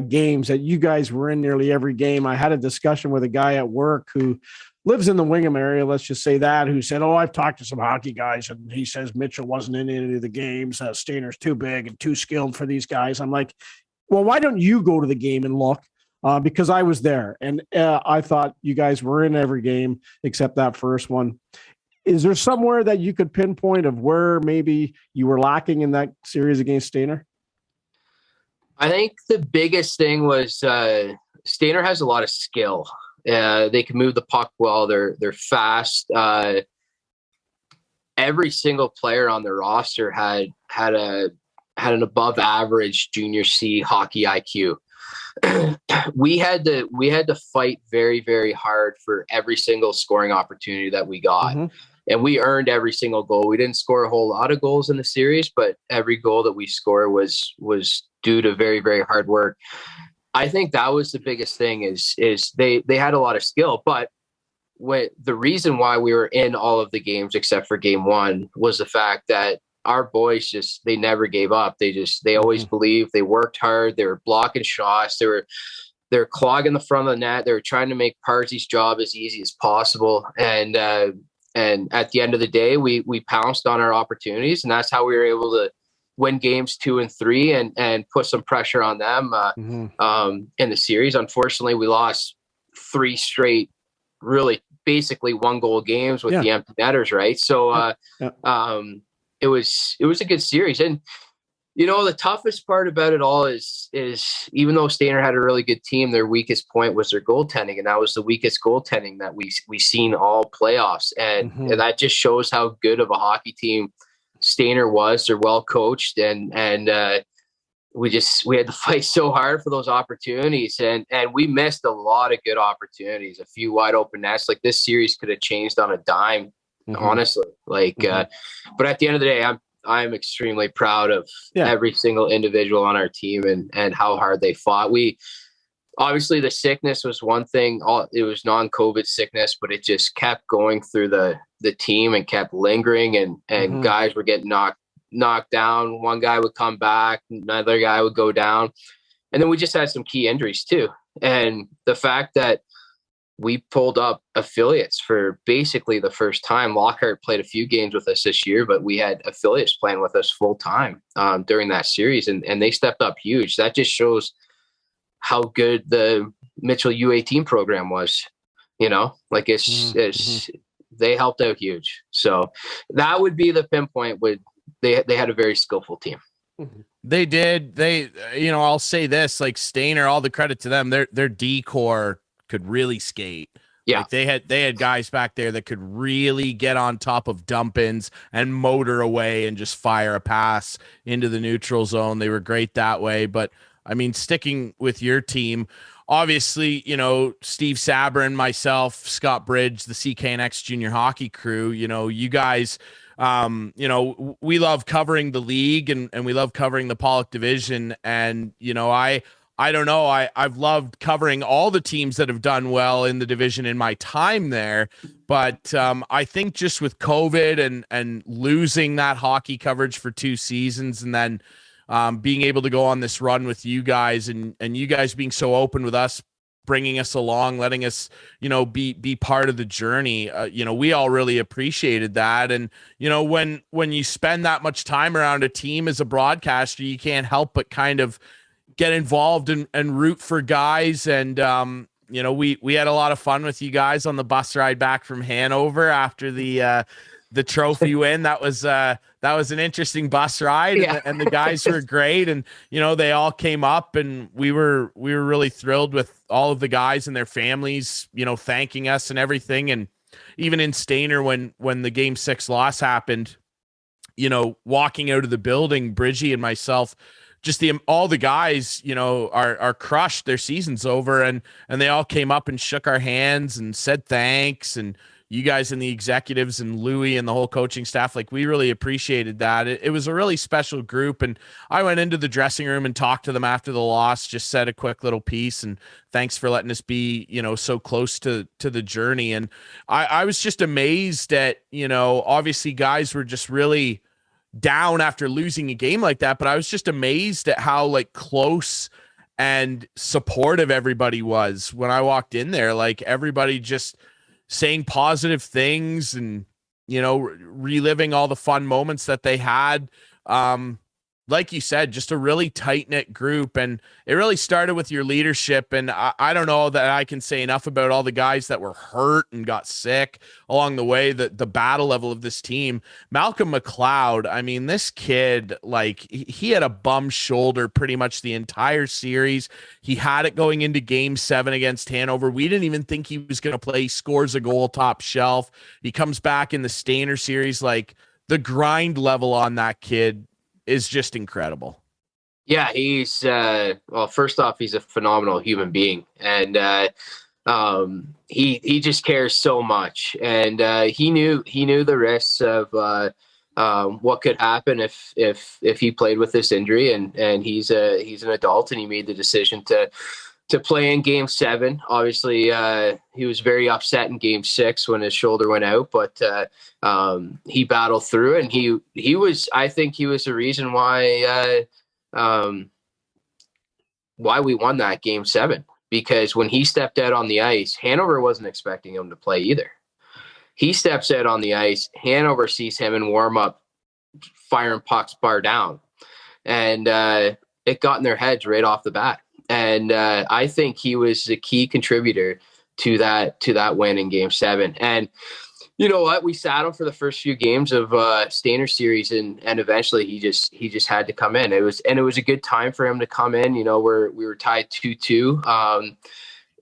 games that you guys were in nearly every game. I had a discussion with a guy at work who lives in the Wingham area, let's just say that, who said, I've talked to some hockey guys, and he says Mitchell wasn't in any of the games. Stayner's too big and too skilled for these guys. I'm like, well, why don't you go to the game and look? Because I was there, and I thought you guys were in every game except that first one. Is there somewhere that you could pinpoint of where maybe you were lacking in that series against Stayner? I think the biggest thing was Stayner has a lot of skill. They can move the puck well. They're fast. Every single player on the roster had an above average junior C hockey IQ. We had to fight very, very hard for every single scoring opportunity that we got. Mm-hmm. And we earned every single goal. We didn't score a whole lot of goals in the series, but every goal that we scored was due to very, very hard work. I think that was the biggest thing is they had a lot of skill, but the reason why we were in all of the games except for game 1 was the fact that our boys they never gave up. They always believed. They worked hard. They were blocking shots. They're clogging the front of the net. They were trying to make Parzy's job as easy as possible. And at the end of the day, we pounced on our opportunities, and that's how we were able to win games 2 and 3 and put some pressure on them in the series. Unfortunately, we lost 3 straight, really basically 1-goal games with the empty netters, right? So it was a good series. And the toughest part about it all is even though Stayner had a really good team, their weakest point was their goaltending, and that was the weakest goaltending that we seen all playoffs. And that just shows how good of a hockey team Stayner was. They're well coached, and we had to fight so hard for those opportunities, and we missed a lot of good opportunities, a few wide open nets. Like, this series could have changed on a dime, honestly. Like, but at the end of the day, I'm extremely proud of every single individual on our team and how hard they fought. Obviously the sickness was one thing. It was non-COVID sickness, but it just kept going through the team and kept lingering, and guys were getting knocked down. One guy would come back, another guy would go down. And then we just had some key injuries too. And the fact that we pulled up affiliates for basically the first time. Lockhart played a few games with us this year, but we had affiliates playing with us full time during that series, and they stepped up huge. That just shows how good the Mitchell U18 program was. Like they helped out huge. So that would be the pinpoint. They had a very skillful team. They did. I'll say this, like Stayner, all the credit to them. Their D-core could really skate. Yeah. Like they had guys back there that could really get on top of dump-ins and motor away and just fire a pass into the neutral zone. They were great that way. But I mean, sticking with your team, obviously, Steve Sabrin, myself, Scott Bridge, the CKNX junior hockey crew, you guys, we love covering the league and we love covering the Pollock Division. And, I don't know. I've loved covering all the teams that have done well in the division in my time there. But I think just with COVID and losing that hockey coverage for 2 seasons and then being able to go on this run with you guys and you guys being so open with us, bringing us along, letting us, be part of the journey. We all really appreciated that. And, when you spend that much time around a team as a broadcaster, you can't help but kind of get involved and root for guys. And, we had a lot of fun with you guys on the bus ride back from Hanover after the trophy win. That was an interesting bus ride. Yeah. And the guys were great. And, they all came up and we were really thrilled with all of the guys and their families, thanking us and everything. And even in Stayner, when the Game 6 loss happened, walking out of the building, Bridgie and myself, just all the guys, are crushed. Their season's over, and they all came up and shook our hands and said thanks. And you guys and the executives and Louie and the whole coaching staff, like, we really appreciated that. It was a really special group. And I went into the dressing room and talked to them after the loss, just said a quick little piece and thanks for letting us be, so close to the journey. And I was just amazed at, obviously guys were just really down after losing a game like that, but I was just amazed at how close and supportive everybody was when I walked in there. Like, everybody just saying positive things and reliving all the fun moments that they had. Like you said, just a really tight-knit group, and it really started with your leadership. And I don't know that I can say enough about all the guys that were hurt and got sick along the way, the battle level of this team. Malcolm McLeod, I mean, this kid, he had a bum shoulder pretty much the entire series. He had it going into Game 7 against Hanover. We didn't even think he was going to play. He scores a goal top shelf. He comes back in the Stayner series. The grind level on that kid is just incredible. Yeah, he's first off, he's a phenomenal human being, and he just cares so much, and he knew the risks of what could happen if he played with this injury, and he's an adult, and he made the decision to play in Game 7. Obviously, he was very upset in Game 6 when his shoulder went out, but he battled through, and I think he was the reason why we won that Game 7, because when he stepped out on the ice, Hanover wasn't expecting him to play either. He steps out on the ice, Hanover sees him in warm up, firing pucks bar down, and it got in their heads right off the bat. And I think he was a key contributor to that win in Game 7. And you know what? We sat him for the first few games of Stayner series, and eventually he just had to come in. It was a good time for him to come in. We were tied 2-2.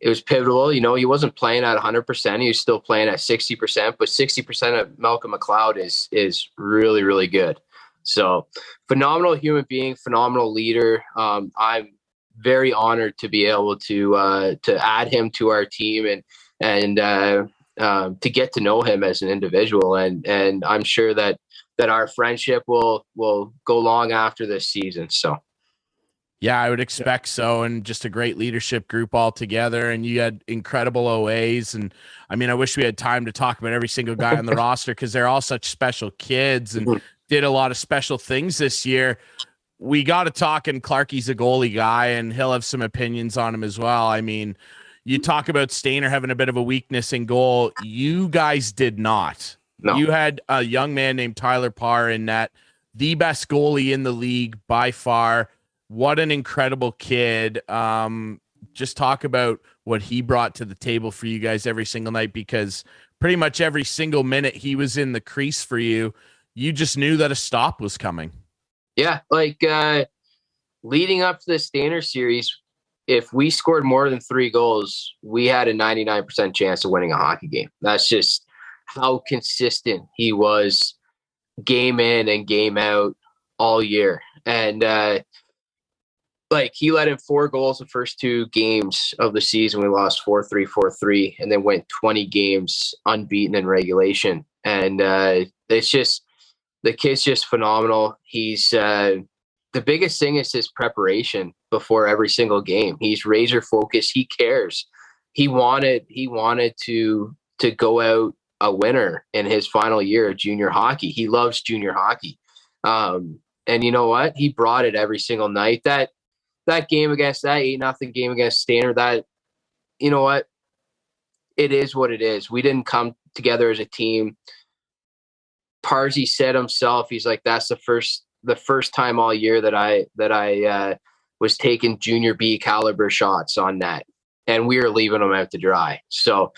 It was pivotal. He wasn't playing at 100%. He was still playing at 60%, but 60% of Malcolm McLeod is really, really good. So phenomenal human being, phenomenal leader. I'm very honored to be able to add him to our team and to get to know him as an individual. And I'm sure that our friendship will go long after this season. So. Yeah, I would expect so. And just a great leadership group all together. And you had incredible OAs. And I mean, I wish we had time to talk about every single guy on the roster, because they're all such special kids and did a lot of special things this year. We got to talk, and Clarkie's a goalie guy, and he'll have some opinions on him as well. I mean, you talk about Stayner having a bit of a weakness in goal. You guys did not. No. You had a young man named Tyler Parr in net, the best goalie in the league by far. What an incredible kid. Just talk about what he brought to the table for you guys every single night, because pretty much every single minute he was in the crease for you, you just knew that a stop was coming. Yeah, leading up to the Stayner series, if we scored more than 3 goals, we had a 99% chance of winning a hockey game. That's just how consistent he was game in and game out all year. And like he let in 4 goals the first 2 games of the season. We lost 4-3, 4-3, and then went 20 games unbeaten in regulation. And it's just, the kid's just phenomenal. He's the biggest thing is his preparation before every single game. He's razor focused. He cares. He wanted to go out a winner in his final year of junior hockey. He loves junior hockey. And you know what? He brought it every single night. That game against that 8-0 game against Stayner, that, you know what? It is what it is. We didn't come together as a team. Parsi said himself, he's like, that's the first time all year that I was taking junior B caliber shots on net, and we were leaving them out to dry. So,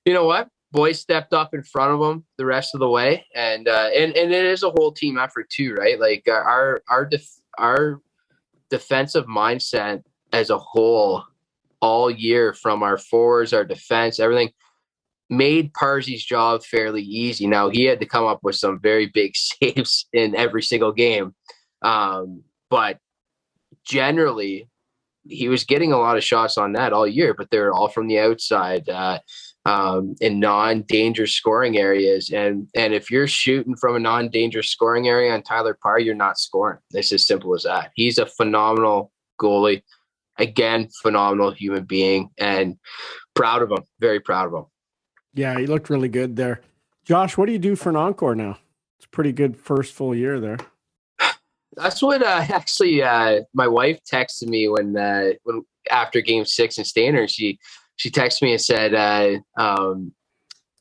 you know what? Boys stepped up in front of them the rest of the way, and it is a whole team effort too, right? Like our defensive mindset as a whole all year, from our forwards, our defense, everything, made Parsi's job fairly easy. Now, he had to come up with some very big saves in every single game. But generally, he was getting a lot of shots on net all year, but they're all from the outside in non-dangerous scoring areas. And if you're shooting from a non-dangerous scoring area on Tyler Parr, you're not scoring. It's as simple as that. He's a phenomenal goalie. Again, phenomenal human being, and proud of him. Very proud of him. Yeah, he looked really good there. Josh, what do you do for an encore now? It's a pretty good first full year there. That's what actually my wife texted me when after Game 6 in Stayner. She texted me and said,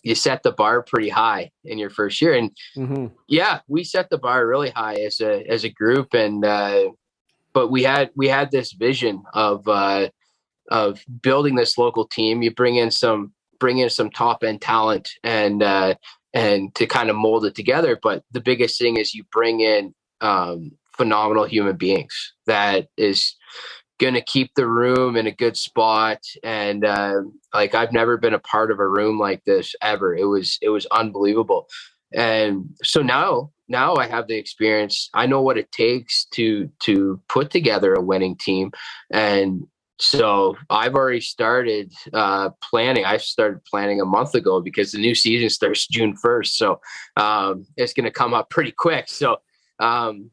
you set the bar pretty high in your first year. And yeah, we set the bar really high as a group. And but we had this vision of building this local team. You bring in some top end talent and to kind of mold it together. But the biggest thing is you bring in phenomenal human beings that is going to keep the room in a good spot. And like, I've never been a part of a room like this ever. It was unbelievable. And so now I have the experience. I know what it takes to put together a winning team. And so I've already started planning. I started planning a month ago because the new season starts June 1st. So it's going to come up pretty quick. So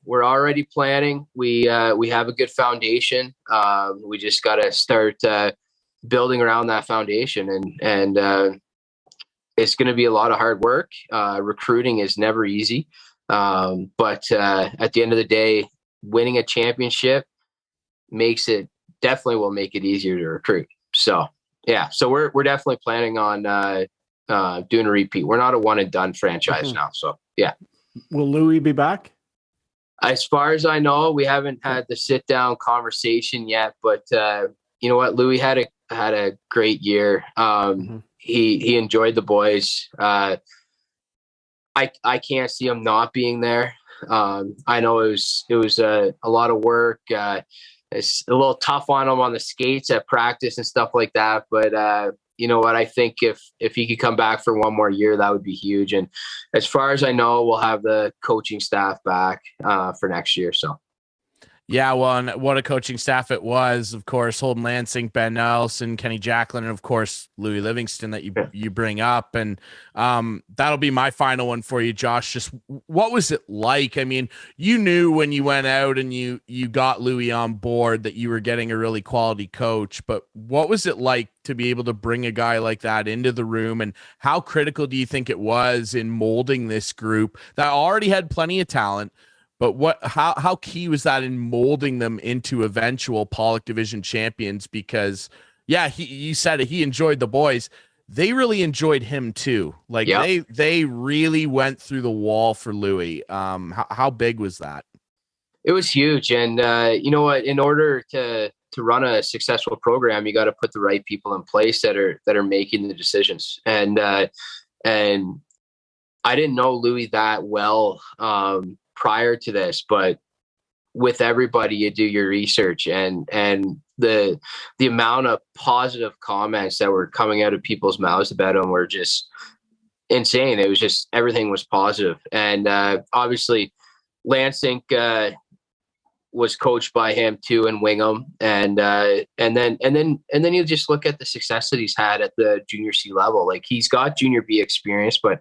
we're already planning. We have a good foundation. We just got to start building around that foundation, and it's going to be a lot of hard work. Recruiting is never easy. But at the end of the day, winning a championship definitely will make it easier to recruit. So yeah, so we're definitely planning on doing a repeat. We're not a one and done franchise now. So yeah. Will Louis be back? As far as I know, we haven't had the sit down conversation yet, but you know what? Louis had a great year. He enjoyed the boys. I can't see him not being there. I know it was a lot of work. It's a little tough on him on the skates at practice and stuff like that. But you know what? I think if he could come back for one more year, that would be huge. And as far as I know, we'll have the coaching staff back for next year. So. Yeah, well, and what a coaching staff it was. Of course, Holden Lansing, Ben Nelson, Kenny Jacklin, and of course, Louis Livingston that you bring up. And that'll be my final one for you, Josh. Just what was it like? I mean, you knew when you went out and you got Louis on board that you were getting a really quality coach, but what was it like to be able to bring a guy like that into the room, and how critical do you think it was in molding this group that already had plenty of talent? But how key was that in molding them into eventual Pollock Division champions? Because you said it, he enjoyed the boys. They really enjoyed him too. Like they really went through the wall for Louis. How big was that? It was huge. And you know what, in order to run a successful program, you got to put the right people in place that are making the decisions. And I didn't know Louis that well, prior to this, but with everybody, you do your research, and the amount of positive comments that were coming out of people's mouths about him were just insane. It was just, everything was positive. And obviously Lansing was coached by him too, and Wingham, and then you just look at the success that he's had at the junior C level. Like, he's got junior B experience, but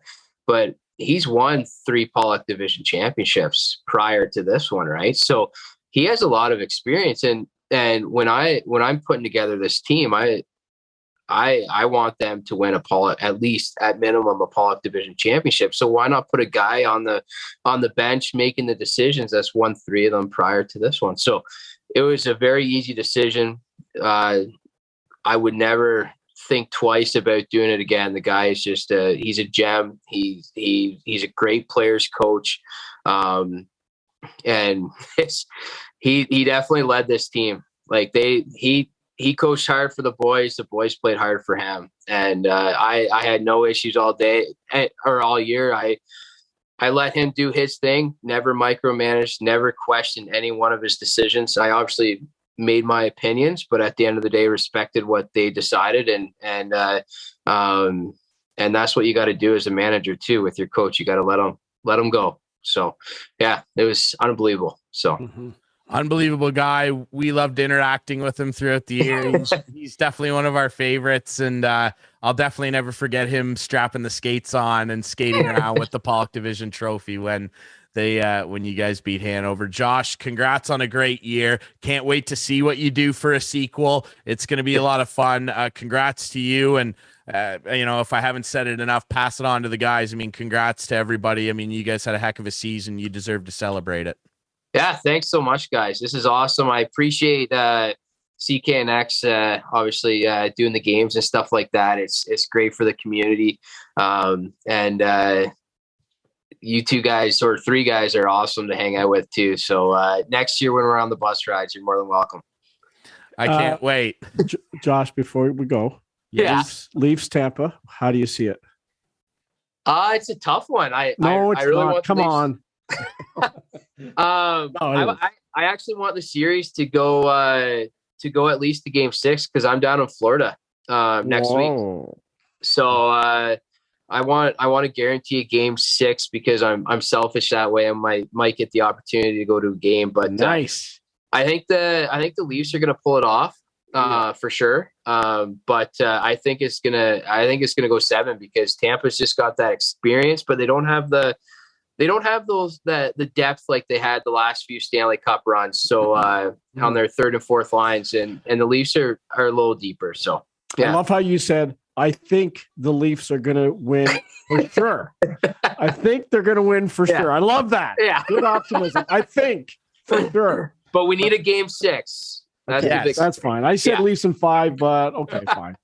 he's won 3 Pollock Division championships prior to this one, right? So he has a lot of experience, and when I'm putting together this team, I want them to win a Pollock, at least at minimum, a Pollock Division championship. So why not put a guy on the bench making the decisions that's won 3 of them prior to this one? So it was a very easy decision. I would never think twice about doing it again. The guy is just he's a gem. He's a great players coach, and he definitely led this team. Like, he coached hard for the boys. The boys played hard for him, and I had no issues all day or all year. I let him do his thing. Never micromanaged. Never questioned any one of his decisions. I obviously made my opinions, but at the end of the day, respected what they decided, and that's what you got to do as a manager too with your coach. You got to let them go. So yeah, it was unbelievable. So. Mm-hmm. Unbelievable guy. We loved interacting with him throughout the year. He's definitely one of our favorites, and I'll definitely never forget him strapping the skates on and skating around with the Pollock Division trophy when you guys beat Hanover. Josh, congrats on a great year. Can't wait to see what you do for a sequel. It's going to be a lot of fun. Congrats to you, and if I haven't said it enough, pass it on to the guys. I mean, congrats to everybody. I mean, you guys had a heck of a season. You deserve to celebrate it. Yeah, thanks so much, guys. This is awesome. I appreciate CKNX obviously doing the games and stuff like that. It's great for the community. And you 2 guys, or 3 guys, are awesome to hang out with too. So next year when we're on the bus rides, you're more than welcome. I can't wait. Josh, before we go, yeah, Leafs Tampa. How do you see it? It's a tough one. I really not. want. Come on. I actually want the series to go at least to Game 6, because I'm down in Florida next week. So I want to guarantee a Game 6, because I'm selfish that way. I might get the opportunity to go to a game, but nice. I think the Leafs are going to pull it off for sure. But I think it's gonna go 7, because Tampa's just got that experience, but they don't have the depth like they had the last few Stanley Cup runs. So on their 3rd and 4th lines, and the Leafs are a little deeper. So yeah. I love how you said, I think the Leafs are going to win for sure. I think they're going to win for sure. I love that. Yeah. Good optimism. I think for sure. But we need a Game 6. That's fine. I said Leafs in 5, but okay, fine.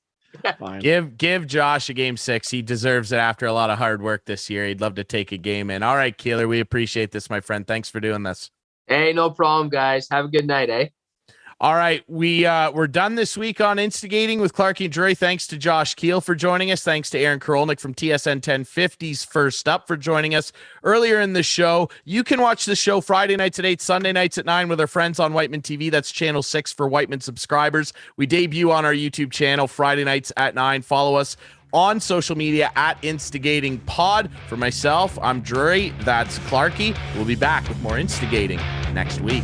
Fine. Give Josh a Game 6. He deserves it after a lot of hard work this year. He'd love to take a game in. All right, Keeler, we appreciate this, my friend. Thanks for doing this. Hey, no problem, guys. Have a good night, eh? All right, we're done this week on Instigating with Clarky and Drury. Thanks to Josh Kiel for joining us. Thanks to Aaron Korolnek from TSN1050's First Up for joining us earlier in the show. You can watch the show Friday nights at 8, Sunday nights at 9 with our friends on Whiteman TV. That's channel 6 for Whiteman subscribers. We debut on our YouTube channel Friday nights at 9. Follow us on social media at Instigating Pod. For myself, I'm Drury. That's Clarky. We'll be back with more Instigating next week.